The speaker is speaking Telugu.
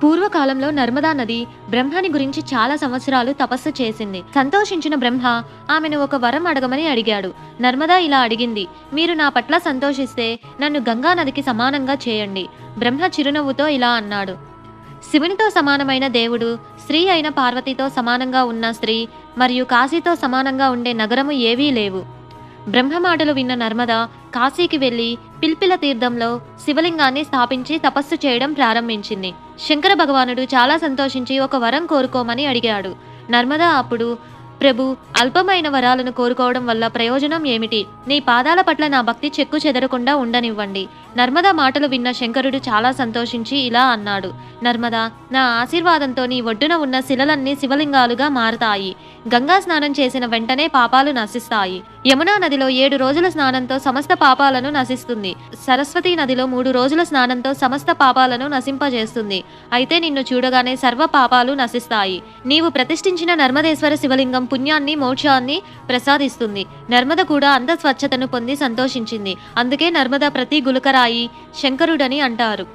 పూర్వకాలంలో నర్మదా నది బ్రహ్మని గురించి చాలా సంవత్సరాలు తపస్సు చేసింది. సంతోషించిన బ్రహ్మ ఆమెను ఒక వరం అడగమని అడిగాడు. నర్మదా ఇలా అడిగింది, మీరు నా పట్ల సంతోషిస్తే నన్ను గంగా నదికి సమానంగా చేయండి. బ్రహ్మ చిరునవ్వుతో ఇలా అన్నాడు, శివునితో సమానమైన దేవుడు, స్త్రీ అయిన పార్వతితో సమానంగా ఉన్న స్త్రీ మరియు కాశీతో సమానంగా ఉండే నగరము ఏవీ లేవు. బ్రహ్మ మాటలు విన్న నర్మద కాశీకి వెళ్లి పిల్పిల తీర్థంలో శివలింగాన్ని స్థాపించి తపస్సు చేయడం ప్రారంభించింది. శంకర భగవానుడు చాలా సంతోషించి ఒక వరం కోరుకోమని అడిగాడు. నర్మద అప్పుడు, ప్రభు, అల్పమైన వరాలను కోరుకోవడం వల్ల ప్రయోజనం ఏమిటి? నీ పాదాల పట్ల నా భక్తి చెక్కు చెదరకుండా ఉండనివ్వండి. నర్మదా మాటలు విన్న శంకరుడు చాలా సంతోషించి ఇలా అన్నాడు, నర్మదా, నా ఆశీర్వాదంతో నీ ఒడ్డున ఉన్న శిలలన్నీ శివలింగాలుగా మారతాయి. గంగా స్నానం చేసిన వెంటనే పాపాలు నశిస్తాయి. యమునా నదిలో 7 రోజుల స్నానంతో సమస్త పాపాలను నశిస్తుంది. సరస్వతీ నదిలో 3 రోజుల స్నానంతో సమస్త పాపాలను నశింపజేస్తుంది. అయితే నిన్ను చూడగానే సర్వ పాపాలు నశిస్తాయి. నీవు ప్రతిష్ఠించిన నర్మదేశ్వర శివలింగం పుణ్యాన్ని, మోక్షాన్ని ప్రసాదిస్తుంది. నర్మద కూడా అంత స్వచ్ఛతను పొంది సంతోషించింది. అందుకే నర్మద ప్రతి గులకరాయి శంకరుడని అంటారు.